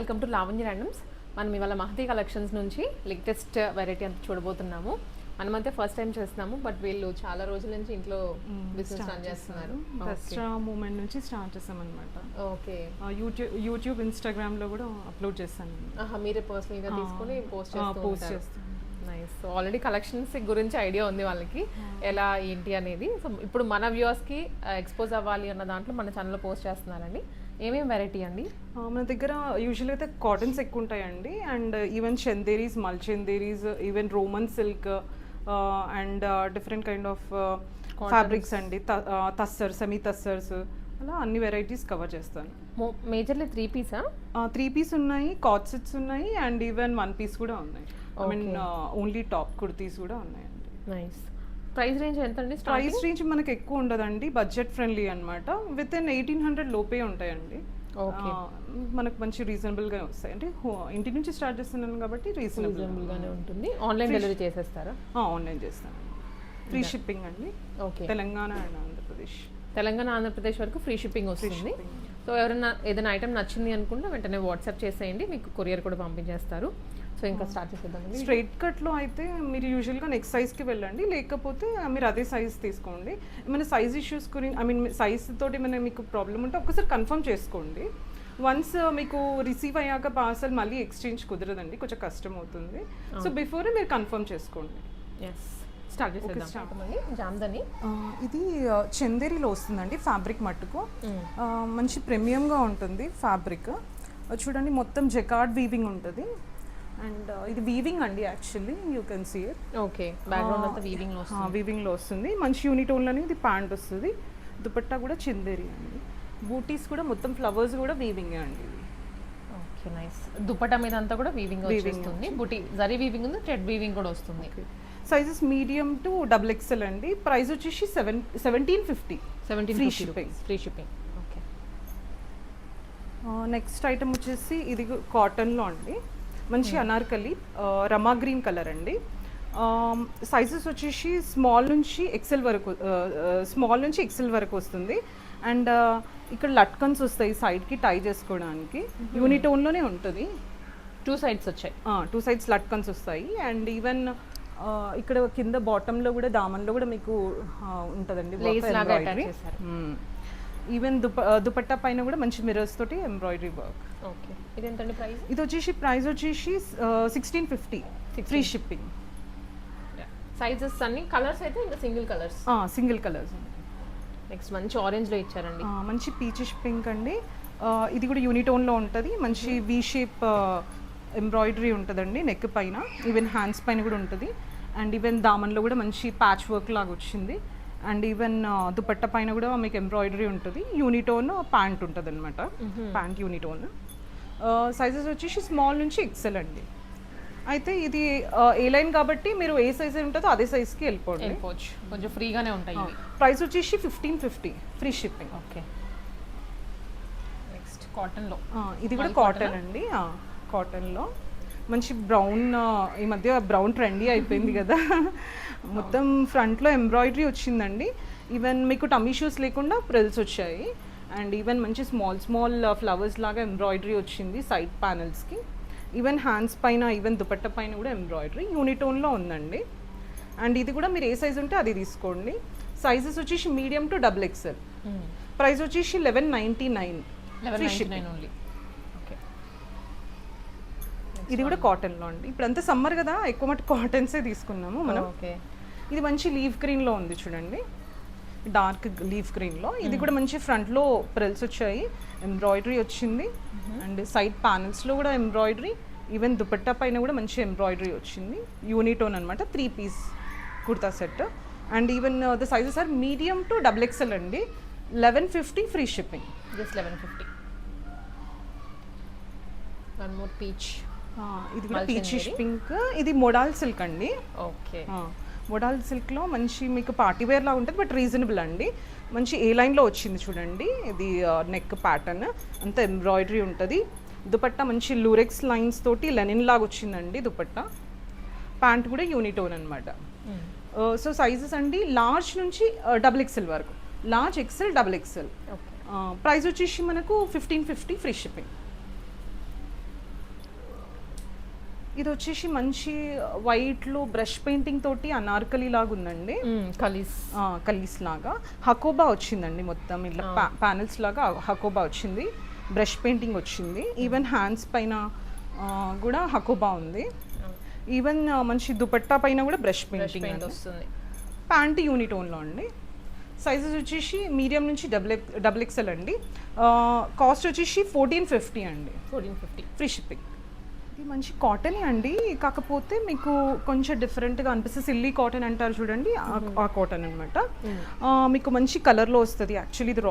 Welcome to Lavanya randoms. మనం ఇవాళ Mahathi collections నుంచి లేటెస్ట్ వెరైటీ అంతా చూడబోతున్నాము. మనమైతే ఫస్ట్ టైం చేస్తున్నాము, బట్ వీళ్ళు చాలా రోజుల నుంచి ఇంట్లో బిజినెస్ రన్ చేస్తున్నారు. దసరా మూమెంట్ నుంచి స్టార్ట్ చేసాం అనమాట. ఓకే, యూట్యూబ్ ఇన్స్టాగ్రామ్ లో కూడా అప్లోడ్ చేస్తాను. మీరే పర్సనల్ గా తీసుకొని పోస్ట్ చేస్తాను. నైస్. సో ఆల్రెడీ కలెక్షన్స్ గురించి ఐడియా ఉంది వాళ్ళకి, ఎలా ఏంటి అనేది. సో ఇప్పుడు మన వ్యూవర్స్కి ఎక్స్పోజ్ అవ్వాలి అన్న దాంట్లో మన ఛానల్లో పోస్ట్ చేస్తున్నారండి. ఏమేమి వెరైటీ అండి? మన దగ్గర యూజువల్గా అయితే కాటన్స్ ఎక్కువ ఉంటాయండి, అండ్ ఈవెన్ చందేరీస్, మల్ Chanderis, even Roman silk and different kind of fabrics అండి, తస్సర్, సెమీ తస్సర్స్, అలా అన్ని వెరైటీస్ కవర్ చేస్తాను. Majorly 3 Pisa? 3 పీస్ ఉన్నాయి, కార్డ్ సెట్స్ ఉన్నాయి, అండ్ ఈవెన్ 1 పీస్ కూడా ఉన్నాయి. I mean only top kurtis కూడా ఉన్నాయండి. నైస్. ప్రైస్ రేంజ్ ఎంత అండి? ప్రైస్ రేంజ్ మనకి ఎక్కువ ఉండదండి, బడ్జెట్ ఫ్రెండ్లీ అనమాట. విత్ ఇన్ 1800 లోపే ఉంటాయండి. మనకు మంచి రీజనబుల్ గా వస్తాయి. అంటే ఇంటి నుంచి స్టార్ట్ చేస్తున్నాను కాబట్టి రీజనబుల్ గానే ఉంటుంది. ఆన్లైన్ డెలివరీ చేసేస్తారా? ఆన్లైన్ చేస్తాను. ఫ్రీ షిప్పింగ్ అండి. ఓకే. తెలంగాణ అండ్ ఆంధ్రప్రదేశ్. తెలంగాణ ఆంధ్రప్రదేశ్ వరకు ఫ్రీ షిప్పింగ్ వస్తుంది. సో ఎవరైనా ఏదైనా ఐటమ్ నచ్చింది అనుకుంటే వెంటనే వాట్సాప్ చేసేయండి, మీకు కొరియర్ కూడా పంపించేస్తారు. సో ఇంకా స్టార్ట్ చేసేద్దామండి. స్ట్రైట్ కట్లో అయితే మీరు యూజువల్గా నెక్స్ట్ సైజ్కి వెళ్ళండి, లేకపోతే మీరు అదే సైజ్ తీసుకోండి. ఏమైనా సైజ్ ఇష్యూస్ గురించి, ఐ మీన్ సైజ్ తోటి ఏమైనా మీకు ప్రాబ్లం ఉంటే ఒక్కసారి కన్ఫర్మ్ చేసుకోండి. వన్స్ మీకు రిసీవ్ అయ్యాక పార్సల్ మళ్ళీ ఎక్స్చేంజ్ కుదరదండి, కొంచెం కష్టం అవుతుంది. సో బిఫోరే మీరు కన్ఫర్మ్ చేసుకోండి. ఎస్, స్టార్ట్ చేసేద్దామండి. జామ్దని ఇది చందేరీలో వస్తుందండి ఫ్యాబ్రిక్ మట్టుకు. మంచి ప్రీమియంగా ఉంటుంది ఫ్యాబ్రిక్. చూడండి, మొత్తం జకార్డ్ వీవింగ్ ఉంటుంది. అండ్ ఇది వీవింగ్ అండి, actually you can see it. Okay, background అంతా వీవింగ్లో వస్తుంది. మంచి యూనిటోన్లోనే ఇది ప్యాంట్ వస్తుంది. దుపట్టా కూడా చందేరి అండి. బూటీస్ కూడా మొత్తం ఫ్లవర్స్ కూడా వీవింగ్ అండి. Okay, nice. దుపట్టా మీద అంతా కూడా వీవింగ్ వస్తుంది. బూటీ జరీ వీవింగ్ ఉంది, థ్రెడ్ వీవింగ్ కూడా వస్తుంది. సైజెస్ మీడియం టు XXL అండి. ప్రైస్ వచ్చేసి 1750. Free shipping. Okay. Next item వచ్చేసి ఇది కాటన్లో అండి. మంచి అనార్కలి రమా గ్రీన్ కలర్ అండి. సైజెస్ వచ్చేసి స్మాల్ నుంచి ఎక్సెల్ వరకు వస్తుంది. అండ్ ఇక్కడ లట్కన్స్ వస్తాయి సైడ్కి టై చేసుకోవడానికి. యూనిటోన్లోనే ఉంటుంది. 2 సైడ్స్ వచ్చాయి. 2 సైడ్స్ లట్కన్స్ వస్తాయి. అండ్ ఈవెన్ ఇక్కడ కింద బాటంలో కూడా దామన్లో కూడా మీకు ఉంటుందండి. ఈవెన్ దుపట్టా పైన కూడా మంచి మిర్రర్స్ తోటి ఎంబ్రాయిడరీ వర్క్. ఓకే. ఇది ఎంతండి ప్రైస్? ఇది వచ్చేసి ప్రైస్ వచ్చేసి 1650. Free shipping. సైజెస్ అన్ని కలర్స్ అయితే ఇంకా సింగిల్ కలర్స్. నెక్స్ట్ మంచి ఆరెంజ్ లో ఇచ్చారండి. మంచి పీచిష్ పింక్ అండి. ఇది కూడా యూనిటోన్లో ఉంటుంది. మంచి వి షేప్ ఎంబ్రాయిడరీ ఉంటుందండి నెక్ పైన, ఈవెన్ హ్యాండ్స్ పైన కూడా ఉంటుంది. అండ్ ఈవెన్ దామన్లో కూడా మంచి ప్యాచ్ వర్క్ లాగా వచ్చింది. అండ్ ఈవెన్ దుపట్టా పైన కూడా మీకు ఎంబ్రాయిడరీ ఉంటుంది. యూనిటోన్ ప్యాంట్ ఉంటుంది అనమాట, ప్యాంట్ యూనిటోన్. సైజెస్ వచ్చేసి స్మాల్ నుంచి XL అండి. అయితే ఇది ఏ లైన్ కాబట్టి మీరు ఏ సైజ్ ఉంటుందో అదే సైజ్కి వెళ్ళిపోవచ్చు, కొంచెం ఫ్రీగానే ఉంటాయి. ప్రైస్ వచ్చేసి 1550. Free shipping. ఓకే. నెక్స్ట్ కాటన్లో, ఇది కూడా కాటన్ అండి. కాటన్లో మంచి బ్రౌన్, ఈ మధ్య బ్రౌన్ ట్రెండీ అయిపోయింది కదా. మొత్తం ఫ్రంట్లో ఎంబ్రాయిడరీ వచ్చిందండి. ఈవెన్ మీకు టమ్మీ షూస్ లేకుండా ప్రిల్స్ వచ్చాయి. అండ్ ఈవెన్ మంచి స్మాల్ ఫ్లవర్స్ లాగా ఎంబ్రాయిడరీ వచ్చింది సైడ్ ప్యానల్స్కి. ఈవెన్ హ్యాండ్స్ పైన, ఈవెన్ దుపట్టా పైన కూడా ఎంబ్రాయిడరీ యూనిటోన్లో ఉందండి. అండ్ ఇది కూడా మీరు ఏ సైజ్ ఉంటే అది తీసుకోండి. సైజెస్ వచ్చేసి మీడియం టు XXL. ప్రైస్ వచ్చేసి 1199. ఓన్లీ. ఇది కూడా కాటన్లో అండి. ఇప్పుడు అంతా సమ్మర్ కదా, ఎక్కువ మటు కాటన్సే తీసుకున్నాము మనం. ఓకే. ఇది మంచి లీఫ్ గ్రీన్లో ఉంది చూడండి, డార్క్ లీఫ్ గ్రీన్లో. ఇది కూడా మంచి ఫ్రంట్లో ప్రిల్స్ వచ్చాయి, ఎంబ్రాయిడరీ వచ్చింది. అండ్ సైడ్ ప్యానల్స్లో కూడా ఎంబ్రాయిడరీ. ఈవెన్ దుపట్టా పైన కూడా మంచి ఎంబ్రాయిడరీ వచ్చింది. యూనిటోన్ అనమాట. 3 piece kurta set. And even the sizes are medium to XXL అండి. 1150. Free shipping. Just 1150. One more peach. ఇది కూడా పీచిష్ పింక్. ఇది మోడాల్ సిల్క్ అండి. ఓకే. మోడాల్ సిల్క్లో మంచి మీకు పార్టీ వేర్ లాగా ఉంటుంది, బట్ రీజనబుల్ అండి. మంచి ఏ లైన్లో వచ్చింది చూడండి. ఇది నెక్ ప్యాటర్న్ అంతా ఎంబ్రాయిడరీ ఉంటుంది. దుపట్టా మంచి లూరెక్స్ లైన్స్ తోటి లెనిన్ లాగా వచ్చిందండి దుపట్టా. ప్యాంట్ కూడా యూనిటోన్ అనమాట. సో సైజెస్ అండి లార్జ్ నుంచి XXL వరకు. Large, XL, XXL. ప్రైస్ వచ్చేసి మనకు 1550. Free shipping. ఇది వచ్చేసి మంచి వైట్లో బ్రష్ పెయింటింగ్ తోటి అనార్కలి లాగా ఉందండి. కలీస్ కలీస్ లాగా హకోబా వచ్చిందండి, మొత్తం ఇట్లా ప్యానెల్స్ లాగా హకోబా వచ్చింది, బ్రష్ పెయింటింగ్ వచ్చింది. ఈవెన్ హ్యాండ్స్ పైన కూడా హకోబా ఉంది. ఈవెన్ మంచి దుపట్టా పైన కూడా బ్రష్ పెయింటింగ్ వస్తుంది. ప్యాంట్ యూనిటోన్లో అండి. సైజెస్ వచ్చేసి మీడియం నుంచి డబుల్ ఎక్స్ఎల్ అండి. కాస్ట్ వచ్చేసి 1450 అండి. 1450 ఫ్రీ షిప్పింగ్. ఇది మంచి కాటన్ అండి, కాకపోతే మీకు కొంచెం డిఫరెంట్గా అనిపిస్తుంది. సిల్లీ కాటన్ అంటారు చూడండి, ఆ కాటన్ అనమాట. మీకు మంచి కలర్లో వస్తుంది. యాక్చువల్లీ ఇది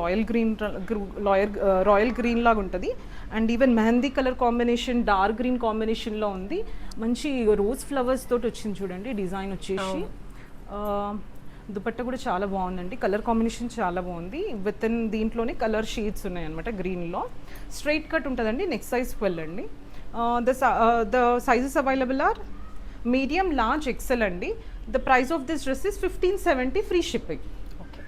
రాయల్ గ్రీన్ లాగా ఉంటుంది. And even mehndi colour combination, dark green కాంబినేషన్లో ఉంది. మంచి రోజ్ ఫ్లవర్స్ తోటి వచ్చింది చూడండి డిజైన్ వచ్చేసి. దుపట్టా కూడా చాలా బాగుందండి, కలర్ కాంబినేషన్ చాలా బాగుంది. విత్ ఇన్ దీంట్లోనే కలర్ షేడ్స్ ఉన్నాయి అనమాట గ్రీన్లో. స్ట్రైట్ కట్ ఉంటుందండి, నెక్స్ట్ సైజ్ 12 అండి. The sizes available are medium, large, XL అండి. The price of this dress is 1570 free shipping. Okay,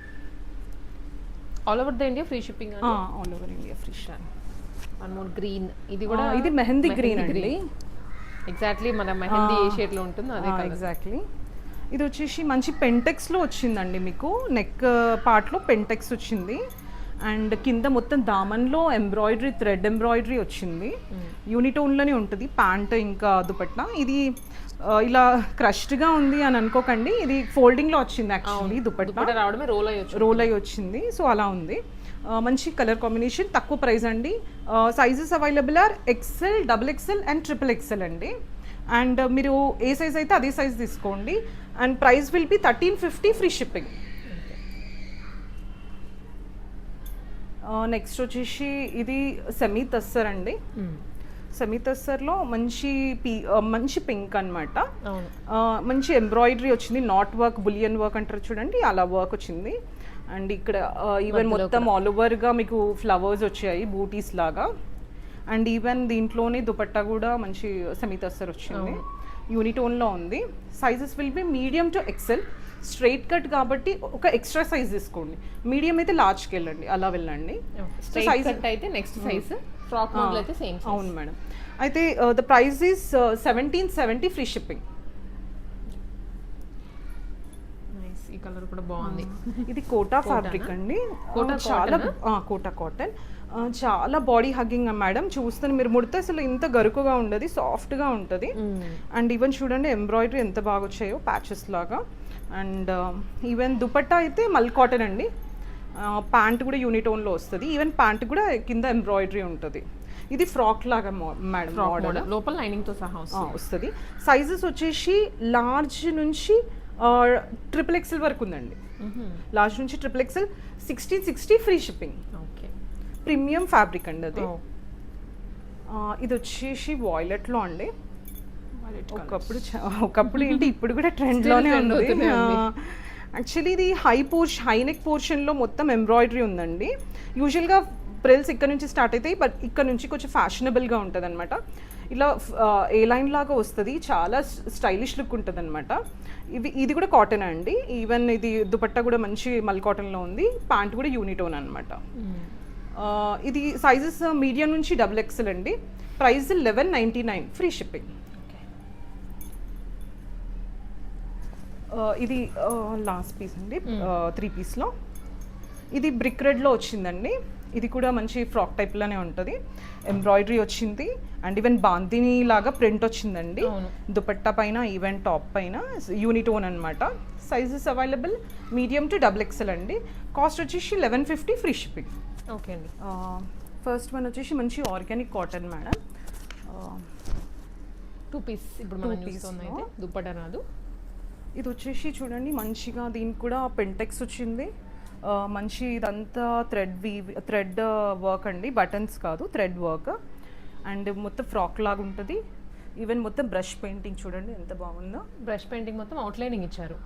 all over the India free shipping. All over India free shipping. One more green, ఇది కూడా ఇది mehndi green అండి. Exactly మన మెహందీ ఏ shade లో ఉంటుందో అదే colour. Exactly. ఇది వచ్చేసి మంచి పెంటెక్స్లో వచ్చిందండి, మీకు నెక్ పార్ట్లో పెంటెక్స్ వచ్చింది. అండ్ కింద మొత్తం దామన్లో ఎంబ్రాయిడరీ, థ్రెడ్ ఎంబ్రాయిడరీ వచ్చింది. యూనిటోన్లోనే ఉంటుంది ప్యాంట్ ఇంకా దుపట్టా. ఇది ఇలా క్రష్డ్గా ఉంది అని అనుకోకండి, ఇది ఫోల్డింగ్లో వచ్చింది యాక్చువల్లీ. దుపట్టా రావడమే రోల్ అయ్యి వచ్చింది, సో అలా ఉంది. మంచి కలర్ కాంబినేషన్, తక్కువ ప్రైస్ అండి. Sizes available are XL, XXL and XXL అండి. అండ్ మీరు ఏ సైజ్ అయితే అదే సైజ్ తీసుకోండి. And price will be 1350 free shipping. Next వచ్చేసి ఇది సెమీ తస్సర్ అండి. సెమీ తస్సర్లో మంచి పింక్ అనమాట. మంచి ఎంబ్రాయిడరీ వచ్చింది, నాట్ వర్క్, బులియన్ వర్క్ అంటారు చూడండి, అలా వర్క్ వచ్చింది. అండ్ ఇక్కడ ఈవెన్ మొత్తం ఆల్ ఓవర్గా మీకు ఫ్లవర్స్ వచ్చాయి బూటీస్ లాగా. అండ్ ఈవెన్ దీంట్లోనే దుపట్టా కూడా మంచి సెమీ తస్సర్ వచ్చింది, యూనిటోన్లో ఉంది. Sizes will be medium to XL. Straight cut కాబట్టి ఒక ఎక్స్ట్రా సైజ్ తీసుకోండి. మీడియం అయితే లార్జ్కి వెళ్ళండి, అలా వెళ్ళండి. సైజ్ అయితే నెక్స్ట్ సైజ్, ఫ్రాక్ మోడల్ అయితే సేమ్. అవును మేడం. అయితే the price is 1770 free shipping. ఈ కలర్ కూడా బాగుంది. ఇది కోటా ఫ్యాబ్రిక్ అండి, చాలా కోటా కాటన్, చాలా బాడీ హగ్గింగ్ మేడం. చూస్తే మీరు ముడితే అసలు ఇంత గరుకుగా ఉండదు, సాఫ్ట్గా ఉంటుంది. అండ్ ఈవెన్ చూడండి ఎంబ్రాయిడరీ ఎంత బాగా వచ్చాయో ప్యాచెస్ లాగా. అండ్ ఈవెన్ దుపట్టా అయితే మల్ కాటన్ అండి. ప్యాంట్ కూడా యూనిటోన్లో వస్తుంది. ఈవెన్ ప్యాంట్ కూడా కింద ఎంబ్రాయిడరీ ఉంటుంది. ఇది ఫ్రాక్ లాగా మేడం మోడల్, లోపల లైనింగ్తో సహా వస్తుంది. సైజెస్ వచ్చేసి లార్జ్ నుంచి XXL వరకు ఉందండి. లార్జ్ నుంచి XXL 1660 free shipping. Okay, premium fabric అండి అది. ఇది వచ్చేసి వాయిలెట్లో అండి. ఒకప్పుడు ఏంటి, ఇప్పుడు కూడా ట్రెండ్లోనే ఉంది. యాక్చువల్లీ ఇది హై నెక్ పోర్షన్లో మొత్తం ఎంబ్రాయిడరీ ఉందండి. యూజువల్గా ప్రిల్స్ ఇక్కడ నుంచి స్టార్ట్ అవుతాయి, బట్ ఇక్కడ నుంచి కొంచెం ఫ్యాషనబుల్గా ఉంటుంది అనమాట. ఇలా ఏ లైన్ లాగా వస్తుంది, చాలా స్టైలిష్ లుక్ ఉంటుంది అనమాట. ఇది కూడా కాటన్ అండి. ఈవెన్ ఇది దుపట్టా కూడా మంచి మల్ కాటన్లో ఉంది. ప్యాంట్ కూడా యూనిటోన్ అనమాట. ఇది సైజెస్ మీడియం నుంచి XXL అండి. Price 1199 free shipping. ఇది లాస్ట్ పీస్ అండి, 3 పీస్లో. ఇది బ్రిక్ రెడ్లో వచ్చిందండి. ఇది కూడా మంచి ఫ్రాక్ టైప్లోనే ఉంటుంది, ఎంబ్రాయిడరీ వచ్చింది. అండ్ ఈవెన్ బాందిని లాగా ప్రింట్ వచ్చిందండి దుపట్టా పైన, ఈవెన్ టాప్ పైన, యూనిటోన్ అనమాట. Sizes available medium to XXL అండి. కాస్ట్ వచ్చేసి 1150 ఫ్రీ షిప్పింగ్. ఓకే అండి. ఫస్ట్ వన్ వచ్చేసి మంచి ఆర్గానిక్ కాటన్ మేడం, 2 పీస్. ఇప్పుడు మనం చూస్తుంది అయితే దుపట్టా రాదు. ఇది వచ్చేసి చూడండి మంచిగా, దీనికి కూడా పెంటెక్స్ వచ్చింది. మంచి ఇదంతా థ్రెడ్ వర్క్ అండి, బటన్స్ కాదు, థ్రెడ్ వర్క్. అండ్ మొత్తం ఫ్రాక్ లాగా ఉంటుంది. ఈవెన్ మొత్తం బ్రష్ పెయింటింగ్ చూడండి ఎంత బాగుందో. బ్రష్ పెయింటింగ్ మొత్తం అవుట్లైనింగ్ ఇచ్చారు.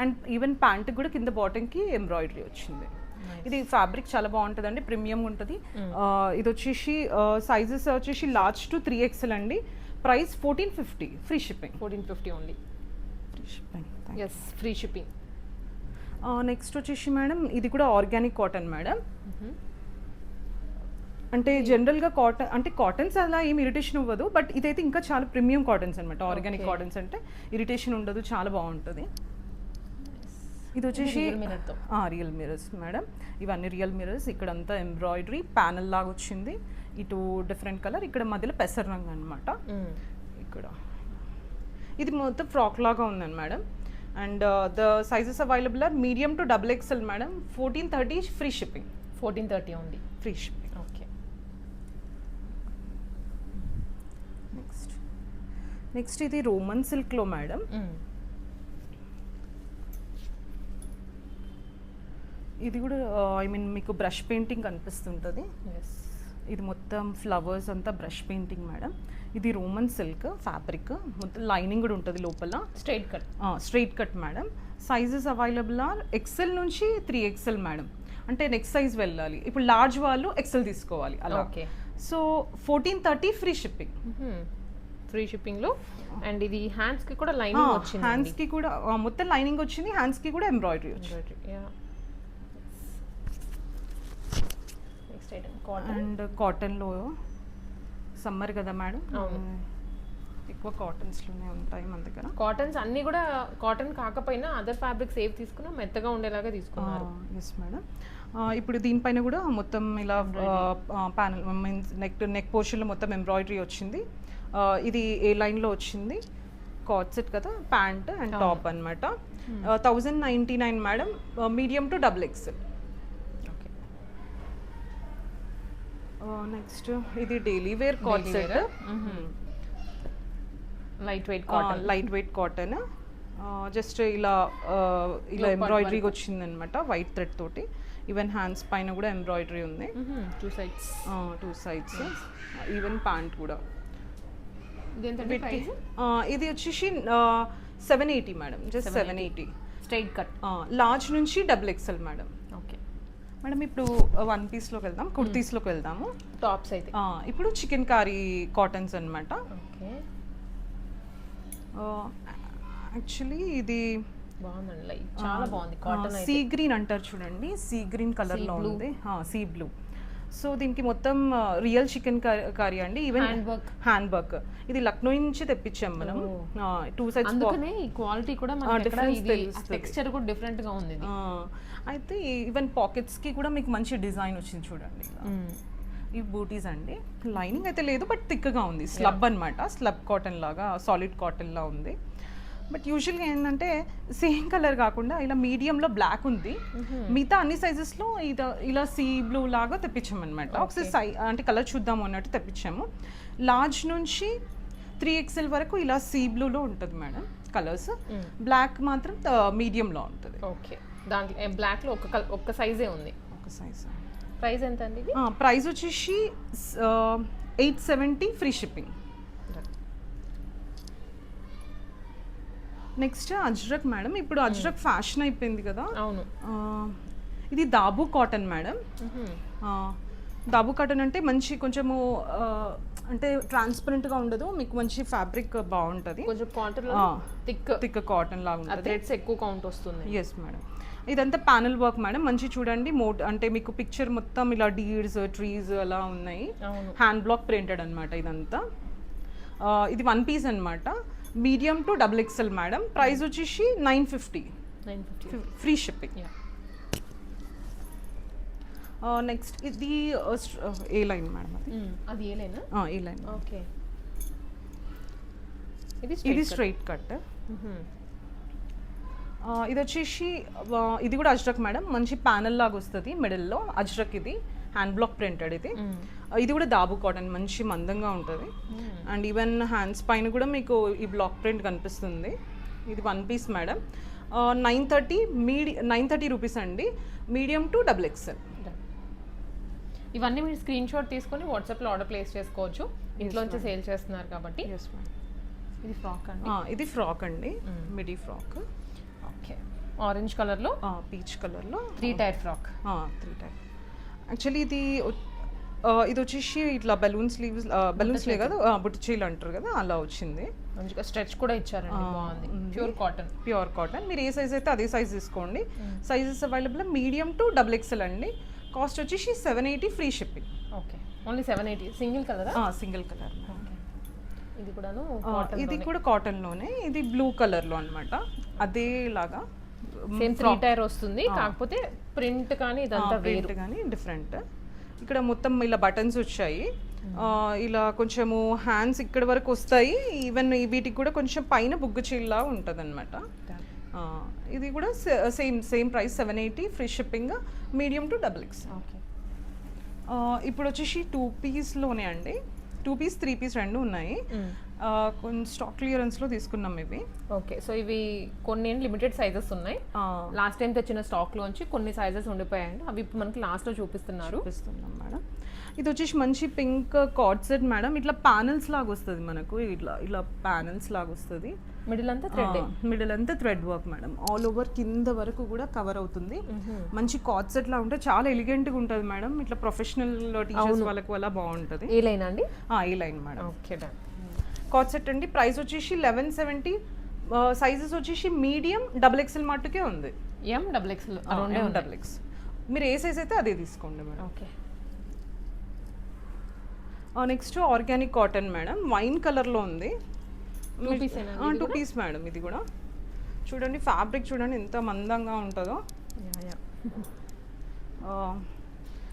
అండ్ ఈవెన్ ప్యాంట్ కూడా కింద బాటమ్కి ఎంబ్రాయిడరీ వచ్చింది. ఇది ఫ్యాబ్రిక్ చాలా బాగుంటుందండి, ప్రీమియం ఉంటుంది. ఇది వచ్చేసి సైజెస్ వచ్చేసి లార్జ్ టు 3XL అండి. Price 1450 free shipping. 1450 only. Yes, free shipping. Next వచ్చేసి మేడం ఇది కూడా ఆర్గానిక్ కాటన్ మేడం. అంటే జనరల్గా కాటన్ అంటే కాటన్స్ అలా ఏం ఇరిటేషన్ అవ్వదు, బట్ ఇదైతే ఇంకా చాలా ప్రీమియం కాటన్స్ అనమాట. ఆర్గానిక్ కాటన్స్ అంటే ఇరిటేషన్ ఉండదు, చాలా బాగుంటుంది. ఇది వచ్చేసి రియల్ మిరర్స్ మేడం, ఇవన్నీ రియల్ మిరర్స్. ఇక్కడంతా ఎంబ్రాయిడరీ ప్యానల్ లాగా వచ్చింది, ఇటు డిఫరెంట్ కలర్, ఇక్కడ మధ్యలో పెసర రంగు అనమాట. ఇక్కడ ఇది మొత్తం ఫ్రాక్ లాగా ఉందండి madam. And the sizes available are medium to XXL madam. 1430 free shipping. 1430 ఉంది ఫ్రీ షిప్పింగ్. ఓకే. నెక్స్ట్ ఇది రోమన్ సిల్క్లో మేడం. ఇది కూడా ఐ మీన్ మీకు బ్రష్ పెయింటింగ్ కనిపిస్తుంటుంది. ఇది మొత్తం ఫ్లవర్స్ అంతా బ్రష్ పెయింటింగ్ మేడం. ఇది రోమన్ సిల్క్ ఫ్యాబ్రిక్, మొత్తం లైనింగ్ కూడా ఉంటుంది లోపల. Straight cut madam. Sizes available are XL నుంచి 3XL మేడం. అంటే నెక్స్ట్ సైజ్ వెళ్ళాలి, ఇప్పుడు లార్జ్ వాళ్ళు XL తీసుకోవాలి అలా. Okay. So 1430 free shipping. Free షిప్పింగ్లో. అండ్ ఇది హ్యాండ్స్కి కూడా లైనింగ్ వచ్చింది. హ్యాండ్స్కి కూడా మొత్తం లైనింగ్ వచ్చింది, హ్యాండ్స్కి కూడా ఎంబ్రాయిడరీ వచ్చింది. Next item cotton. అండ్ కాటన్లో సమ్మర్ కదా మేడం, ఎక్కువ కాటన్స్లోనే ఉంటాయి మన దగ్గర. కాటన్స్ అన్నీ కూడా కాటన్ కాకపోయినా అదర్ ఫ్యాబ్రిక్స్ ఏవి తీసుకున్నా మెత్తగా ఉండేలాగా తీసుకున్నారు. Yes madam. ఇప్పుడు దీనిపైన కూడా మొత్తం ఇలా ప్యానల్ మీన్స్ నెక్ పోర్షన్లో మొత్తం ఎంబ్రాయిడరీ వచ్చింది. ఇది ఏ లైన్లో వచ్చింది, కార్డ్ సెట్ కదా, ప్యాంట్ అండ్ టాప్ అనమాట. 1099 madam, medium to XXL. Okay. Next ఇది daily wear cord set, light weight cotton. Just ఇలా ఎంబ్రాయిడరీ వచ్చిందనమాట, వైట్ థ్రెడ్ తోటి. ఈవెన్ హ్యాండ్స్ పైన కూడా ఎంబ్రాయిడరీ ఉంది, టూ సైడ్స్. ఈవెన్ ప్యాంట్ కూడా. ఇది వచ్చేసి 780 madam, just 780. Straight cut. Large నుంచి XXL మేడం. Okay madam. ఇప్పుడు వన్ పీస్లోకి వెళ్దాం, కుర్తీస్లోకి వెళ్దాము. టాప్స్ అయితే ఇప్పుడు చికెన్ కారీ కాటన్స్ అనమాట. ఓకే. యాక్చువల్లీ ఇది బాగుందండి, చాలా బాగుంది కాటన్. సీ గ్రీన్ అంటారు చూడండి, సీ గ్రీన్ కలర్లో ఉంది, సీ బ్లూ. సో దీనికి మొత్తం రియల్ చికెన్ కర్రీ అండి. Even hand work. ఇది లక్నో నుంచి తెప్పించాం మనం. 2 sides. అందుకనే ఈ క్వాలిటీ కూడా మనకి టెక్స్చర్ కూడా డిఫరెంట్ గా ఉంది. అయితే ఈవెన్ పాకెట్స్ కి కూడా మీకు మంచి డిజైన్ వచ్చింది చూడండి. ఈ బూటీస్ అండి, లైనింగ్ అయితే లేదు బట్ థిక్గా ఉంది. స్లబ్ అనమాట, స్లబ్ కాటన్ లాగా, సాలిడ్ కాటన్ లా ఉంది. బట్ యూజువల్గా ఏంటంటే సేమ్ కలర్ కాకుండా ఇలా మీడియంలో బ్లాక్ ఉంది, మిగతా అన్ని సైజెస్లో ఇలా సీ బ్లూ లాగా తెప్పించామన్నమాట. ఒకసారి అంటే కలర్ చూద్దాము అన్నట్టు తెప్పించాము. లార్జ్ నుంచి 3XL వరకు ఇలా సీ బ్లూలో ఉంటుంది మేడం కలర్స్. బ్లాక్ మాత్రం మీడియంలో ఉంటుంది. ఓకే. దాంట్లో బ్లాక్లో ఒక్క సైజే ఉంది. ఒక సైజ్. ప్రైస్ ఎంత అండి? ప్రైస్ వచ్చేసి 870 free shipping. Next Ajrak madam. ఇప్పుడు అజ్రక్ ఫ్యాషన్ అయిపోయింది కదా. అవును. ఇది Dabu cotton madam. Dabu cotton అంటే మంచి కొంచెము అంటే ట్రాన్స్పరెంట్గా ఉండదు, మీకు మంచి ఫ్యాబ్రిక్ బాగుంటుంది. కొంచెం కాటన్ థిక్ కాటన్ లాగా ఉంటుంది, థ్రెడ్స్ ఎక్కువ కౌంట్ వస్తుంది. Yes madam. ఇదంతా ప్యానల్ వర్క్ మేడం, మంచి చూడండి. అంటే మీకు పిక్చర్ మొత్తం ఇలా డీడ్స్, ట్రీస్ అలా ఉన్నాయి. హ్యాండ్ బ్లాక్ ప్రింటెడ్ అనమాట ఇదంతా. ఇది 1 పీస్ అనమాట, medium to XXL madam. Price వచ్చేసి 950 ఫ్రీ షిప్పింగ్. నెక్స్ట్ ఇది ఏ లైన్ మేడం? అది ఏ లైన్? ఏ లైన్. ఓకే. ఇది స్ట్రైట్ కట్. ఇది వచ్చేసి ఇది కూడా అజ్రక్ మేడం, మంచి ప్యానల్ లాగా వస్తుంది మిడిల్లో అజ్రక్. ఇది హ్యాండ్ బ్లాక్ ప్రింటెడ్. ఇది కూడా దాబు కాటన్, మంచి మందంగా ఉంటుంది. అండ్ ఈవెన్ హ్యాండ్స్ పైన కూడా మీకు ఈ బ్లాక్ ప్రింట్ కనిపిస్తుంది. ఇది 1 పీస్ మేడం, 930 రూపీస్ అండి, మీడియం టు XXL. ఇవన్నీ మీరు స్క్రీన్ షాట్ తీసుకొని వాట్సాప్లో ఆర్డర్ ప్లేస్ చేసుకోవచ్చు, ఇంట్లోంచి సేల్ చేస్తున్నారు కాబట్టి. ఇది ఫ్రాక్ అండి. ఇది ఫ్రాక్ అండి, మిడీ ఫ్రాక్. ఓకే. ఆరెంజ్ కలర్లో, పీచ్ కలర్లో 3 టైర్ ఫ్రాక్. 3 టైర్. యాక్చువల్లీ ఇది వచ్చేసి ఇట్లా బెలూన్స్ లే కదా, బుట్టిచీలు అంటారు కదా, అలా వచ్చింది. మంచిగా స్ట్రెచ్ కూడా ఇచ్చారండి, బాగుంది. Pure cotton. మీరు ఏ సైజ్ అయితే అదే సైజ్ తీసుకోండి. Sizes available medium to XXL అండి. కాస్ట్ వచ్చేసి 780 free shipping. Okay. Only 780 single కలరా? Single colour. ఇది కూడాను ఇది కూడా కాటన్లోనే, ఇది బ్లూ కలర్లో అనమాట. అదేలాగా సేమ్ 3 టైర్ వస్తుంది, కాకపోతే ప్రింట్ కానీ ఇదంతా ప్రింట్ కానీ డిఫరెంట్. ఇక్కడ మొత్తం ఇలా బటన్స్ వచ్చాయి, ఇలా కొంచెము హ్యాండ్స్ ఇక్కడ వరకు వస్తాయి. ఈవెన్ వీటికి కూడా కొంచెం పైన బుగ్గ చీల్లా ఉంటుంది అనమాట. ఇది కూడా same price 780, free shipping, medium to XXL. Okay. ఇప్పుడు వచ్చేసి 2 పీస్లోనే అండి, 2 పీస్ 3 పీస్ రెండు ఉన్నాయి. కొంచెం స్టాక్ క్లియరెన్స్లో తీసుకున్నాం ఇవి. ఓకే, సో ఇవి కొన్ని లిమిటెడ్ సైజెస్ ఉన్నాయి. లాస్ట్ టైం తెచ్చిన స్టాక్లోంచి కొన్ని సైజెస్ ఉండిపోయాయండి, అవి ఇప్పుడు మనకి లాస్ట్లో చూపిస్తున్నాం మేడం. ఇది వచ్చేసి మంచి పింక్ కార్డ్ సెట్ మేడం. ఇట్లా ప్యానల్స్ లాగా వస్తుంది మనకు, ఇలా ప్యానల్స్ లాగా వస్తుంది. మిడిల్ అంతా thread work madam. All over కింద వరకు కూడా కవర్ అవుతుంది. మంచి కార్డ్ సెట్ లా ఉంటే చాలా ఎలిగెంట్గా ఉంటుంది మేడం. ఇట్లా ప్రొఫెషనల్ టీచర్స్ వాళ్ళకి వల్ల బాగుంటుంది. ఏ లైన్ అండి? ఈ line madam. Okay, done. Card set అండి. ప్రైస్ వచ్చేసి 1170. సైజెస్ వచ్చేసి మీడియం XXL మట్టుకే ఉంది. XXL XXL. మీరు ఏ సైజ్ అయితే అదే తీసుకోండి madam. Okay. Next organic cotton madam, wine కలర్లో ఉంది. 2 పీస్ మేడం. ఇది కూడా చూడండి, ఫ్యాబ్రిక్ చూడండి ఎంత మందంగా ఉంటుందో.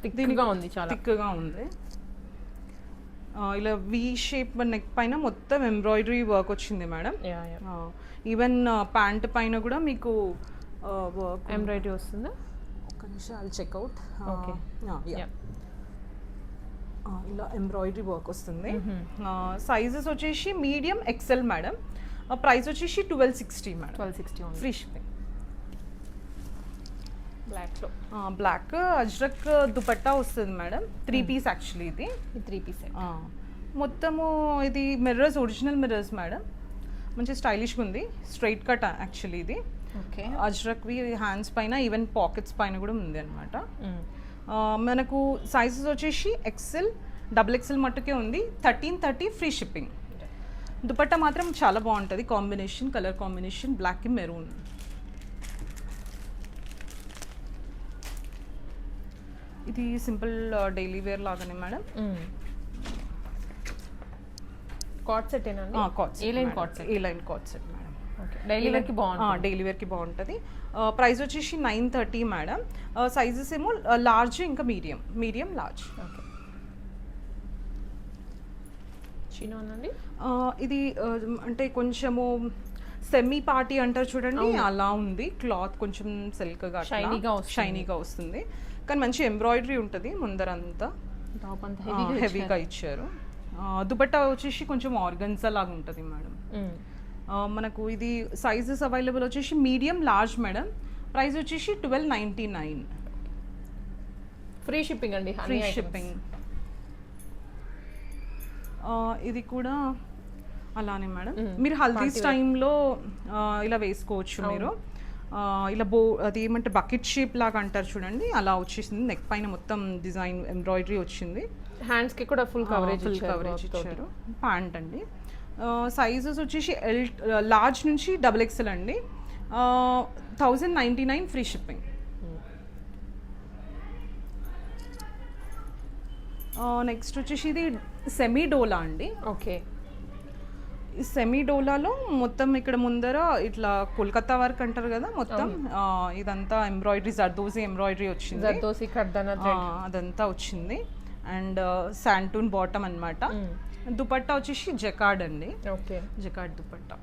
థిక్గా ఉంది, చాలా థిక్గా ఉంది. ఇలా వి షేప్ నెక్ పైన మొత్తం ఎంబ్రాయిడరీ వర్క్ వచ్చింది మేడం. ఈవెన్ ప్యాంట్ పైన కూడా మీకు వర్క్ ఎంబ్రాయిడరీ వస్తుందా? ఒక్క నిమిషం చెక్అవుట్. ఓకే, ఇలా ఎంబ్రాయిడరీ వర్క్ వస్తుంది. సైజెస్ వచ్చేసి మీడియం XL మేడం. ప్రైస్ వచ్చేసి 1260 మేడం. 1260 free shipping. బ్లాక్లో బ్లాక్ అజ్రక్ దుపట్టా వస్తుంది మేడం. 3 పీస్ యాక్చువల్లీ ఇది 3 పీస్. మొత్తము ఇది మిర్రర్స్, ఒరిజినల్ మిర్రర్స్ మేడం. మంచి స్టైలిష్గా ఉంది. స్ట్రైట్ కట్ యాక్చువల్లీ ఇది. ఓకే. అజ్రక్వి హ్యాండ్స్ పైన, ఈవెన్ పాకెట్స్ పైన కూడా ఉంది అనమాట. మనకు సైజెస్ వచ్చేసి XL, XXL మట్టుకే ఉంది. 1330 ఫ్రీ షిప్పింగ్. దుపట్టా మాత్రం చాలా బాగుంటుంది. Combination, colour combination black maroon. ఇది సింపుల్ డైలీ వేర్ లాగానే మేడం. కార్డ్ సెట్ ఏనండి? A line cord set? A line cord set madam. Daily వేర్కి బాగుంటుంది. డైలీ వేర్కి బాగుంటుంది. ప్రైస్ వచ్చేసి 930 మేడం. సైజెస్ ఏమో లార్జ్ ఇంకా మీడియం లార్జ్. ఓకే. చిన్న అండి. ఇది అంటే కొంచెము సెమీ పార్టీ అంటారు చూడండి, అలా ఉంది. క్లాత్ కొంచెం సిల్క్గా షైనీగా వస్తుంది, కానీ మంచి ఎంబ్రాయిడరీ ఉంటుంది ముందరంతా. హెవీగా ఇచ్చారు. దుపట్టా వచ్చేసి కొంచెం ఆర్గన్జా లాగా ఉంటుంది మేడం. మనకు ఇది సైజెస్ అవైలబుల్ వచ్చేసి మీడియం లార్జ్ మేడం. ప్రైస్ వచ్చేసి 1299. ఫ్రీ షిప్పింగ్ అండి. Free shipping. ఇది కూడా అలానే మేడం. మీరు హల్దీస్ టైంలో ఇలా వేసుకోవచ్చు మీరు. ఇలా అది ఏమంటే బకెట్ షేప్ లాగా అంటారు చూడండి, అలా వచ్చేసింది. నెక్ పైన మొత్తం డిజైన్ ఎంబ్రాయిడరీ వచ్చింది. హ్యాండ్స్కి కూడా ఫుల్ కవరేజ్ ఇచ్చారు. ప్యాంట్ అండి. సైజెస్ వచ్చేసి లార్జ్ నుంచి XXL అండి. 1099 ఫ్రీ షిప్పింగ్. నెక్స్ట్ వచ్చేసి ఇది సెమీ డోలా అండి. ఓకే. ఈ సెమీ డోలాలో మొత్తం ఇక్కడ ముందర ఇట్లా కోల్కతా వర్క్ అంటారు కదా, మొత్తం ఇదంతా ఎంబ్రాయిడరీ, జర్దోజీ ఎంబ్రాయిడరీ వచ్చింది. అదంతా వచ్చింది. అండ్ శాంటూన్ బాటమ్ అన్నమాట. దుపట్టా వచ్చేసి జకార్డ్ అండి. ఓకే. జకార్డ్ దుపట్టా.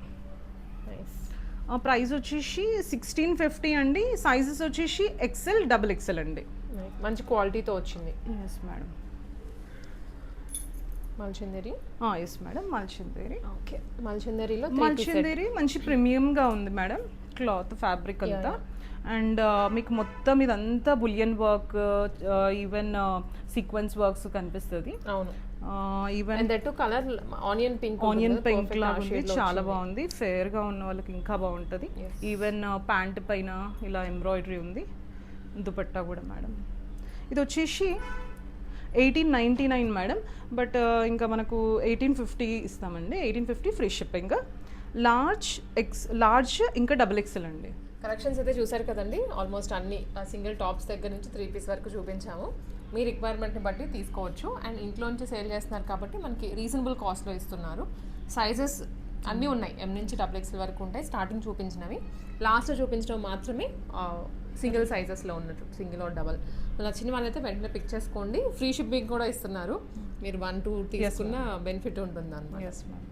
ప్రైస్ వచ్చేసి 1650 అండి. సైజెస్ వచ్చేసి XL, XXL అండి. మంచి క్వాలిటీతో వచ్చింది. Yes madam. మల్చిందేరి. ఎస్ మేడం, మల్చిందేరి. ఓకే. మల్చిందేరిలో మల్చిందేరి మంచి ప్రీమియంగా ఉంది మేడం. క్లాత్ ఫ్యాబ్రిక్ అంతా. అండ్ మీకు మొత్తం ఇదంతా bullion work, even sequence works కనిపిస్తుంది. అవును. ఈవెన్ కలర్ ఆనియన్ పింక్ లాగా ఉంది, చాలా బాగుంది. ఫేర్ గా ఉన్న వాళ్ళకి ఇంకా బాగుంటుంది. ఈవెన్ ప్యాంట్ పైన ఇలా ఎంబ్రాయిడరీ ఉంది. దుపట్టా కూడా మేడం. ఇది వచ్చేసి 1899 మేడం. బట్ ఇంకా మనకు 1850 ఇస్తామండి. 1850 ఫ్రీ షిప్పింగ్. లార్జ్ ఇంకా XXL అండి. కలెక్షన్స్ అయితే చూసారు కదండి. ఆల్మోస్ట్ అన్ని సింగిల్ టాప్స్ దగ్గర నుంచి 3 పీస్ వరకు చూపించాము. మీ రిక్వైర్మెంట్ని బట్టి తీసుకోవచ్చు. అండ్ ఇంట్లోంచి సేల్ చేస్తున్నారు కాబట్టి మనకి రీజనబుల్ కాస్ట్లో ఇస్తున్నారు. సైజెస్ అన్నీ ఉన్నాయి, M నుంచి XXL వరకు ఉంటాయి. స్టార్టింగ్ చూపించినవి, లాస్ట్ చూపించడం మాత్రమే సింగిల్ సైజెస్లో ఉన్నట్టు, సింగిల్ ఆర్ డబల్. నచ్చిన వాళ్ళైతే వెంటనే పిక్ చేసుకోండి. ఫ్రీ షిప్పింగ్ కూడా ఇస్తున్నారు, మీరు 1-2 తీసుకున్న బెనిఫిట్ ఉంటుంది అన్నమాట. Yes ma'am.